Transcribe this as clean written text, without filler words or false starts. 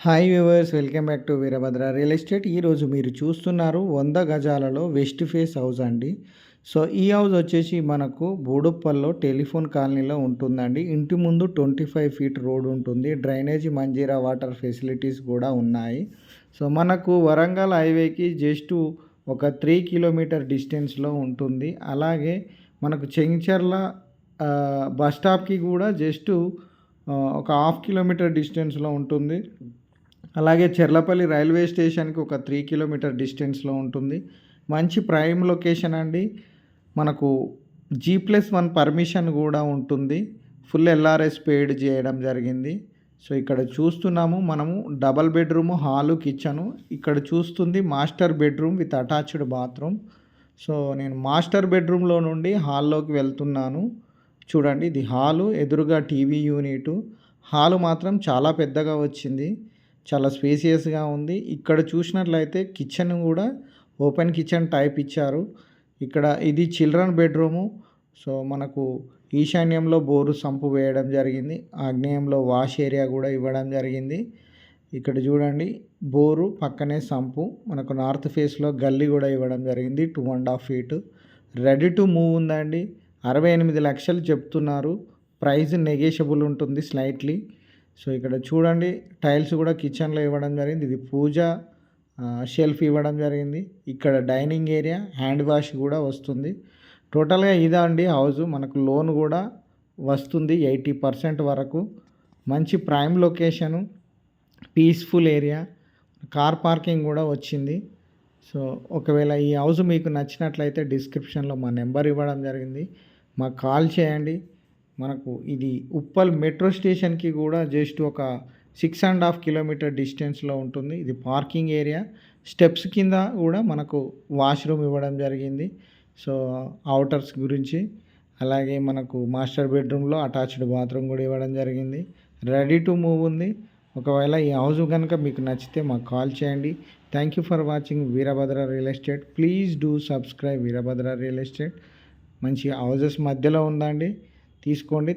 Hi viewers, welcome back to Veerabhadra real estate. ఈరోజు మీరు చూస్తున్నారు 100 గజాలలో వెస్ట్ ఫేస్ హౌస్ అండి. సో ఈ హౌస్ వచ్చేసి మనకు బోడుప్పల్లో టెలిఫోన్ కాలనీలో ఉంటుందండి. ఇంటి ముందు 25 ఫీట్ రోడ్ ఉంటుంది. డ్రైనేజీ మంజీరా వాటర్ ఫెసిలిటీస్ కూడా ఉన్నాయి. సో మనకు వరంగల్ హైవేకి జస్ట్ ఒక 3 కిలోమీటర్ డిస్టెన్స్లో ఉంటుంది. అలాగే మనకు చెంచర్ల బస్ స్టాప్కి కూడా జస్ట్ ఒక హాఫ్ కిలోమీటర్ డిస్టెన్స్లో ఉంటుంది. అలాగే చెర్లపల్లి రైల్వే స్టేషన్కి ఒక 3 కిలోమీటర్ డిస్టెన్స్లో ఉంటుంది. మంచి ప్రైమ్ లొకేషన్ అండి. మనకు G+1 పర్మిషన్ కూడా ఉంటుంది. ఫుల్ LRS పెయిడ్ చేయడం జరిగింది. సో ఇక్కడ చూస్తున్నాము మనము డబల్ బెడ్రూము, హాలు, కిచెను. ఇక్కడ చూస్తుంది master bedroom with attached bathroom. So నేను మాస్టర్ బెడ్రూమ్లో నుండి హాల్లోకి వెళ్తున్నాను. చూడండి, ఇది హాలు, ఎదురుగా టీవీ యూనిట్. హాలు మాత్రం చాలా పెద్దగా వచ్చింది, చాలా స్పేసియస్గా ఉంది. ఇక్కడ చూసినట్లయితే కిచెన్ కూడా ఓపెన్ కిచెన్ టైప్ ఇచ్చారు. ఇక్కడ ఇది చిల్డ్రన్ బెడ్రూము. సో మనకు ఈశాన్యంలో బోరు సంపు వేయడం జరిగింది. ఆగ్నేయంలో వాష్ ఏరియా కూడా ఇవ్వడం జరిగింది. ఇక్కడ చూడండి, బోరు పక్కనే సంపు. మనకు నార్త్ ఫేస్లో గల్లీ కూడా ఇవ్వడం జరిగింది. 2.5 ఫీట్ రెడీ టు మూవ్ ఉందండి. 68 లక్షలు చెప్తున్నారు. ప్రైస్ నెగోషియబుల్ ఉంటుంది స్లైట్లీ. సో ఇక్కడ చూడండి, టైల్స్ కూడా కిచెన్లో ఇవ్వడం జరిగింది. ఇది పూజ షెల్ఫ్ ఇవ్వడం జరిగింది. ఇక్కడ డైనింగ్ ఏరియా, హ్యాండ్ వాష్ కూడా వస్తుంది. టోటల్గా ఇదా అండి హౌస్. మనకు లోన్ కూడా వస్తుంది 80% వరకు. మంచి prime location, peaceful area, car parking కూడా వచ్చింది. సో ఒకవేళ ఈ హౌస్ మీకు నచ్చినట్లయితే డిస్క్రిప్షన్లో మా నెంబర్ ఇవ్వడం జరిగింది, మాకు కాల్ చేయండి. మనకు ఇది ఉప్పల్ మెట్రో స్టేషన్కి కూడా జస్ట్ ఒక 6.5 కిలోమీటర్ డిస్టెన్స్లో ఉంటుంది. ఇది పార్కింగ్ ఏరియా. స్టెప్స్ కింద కూడా మనకు వాష్రూమ్ ఇవ్వడం జరిగింది. సో అవుటర్స్ గురించి, అలాగే మనకు మాస్టర్ బెడ్రూమ్లో అటాచ్డ్ బాత్రూమ్ కూడా ఇవ్వడం జరిగింది. రెడీ టు మూవ్ ఉంది. ఒకవేళ ఈ హౌస్ కనుక మీకు నచ్చితే మాకు కాల్ చేయండి. Thank you for watching Veerabhadra real estate. Please do subscribe Veerabhadra real estate. మంచి హౌజెస్ మధ్యలో ఉందండి, తీసుకోండి.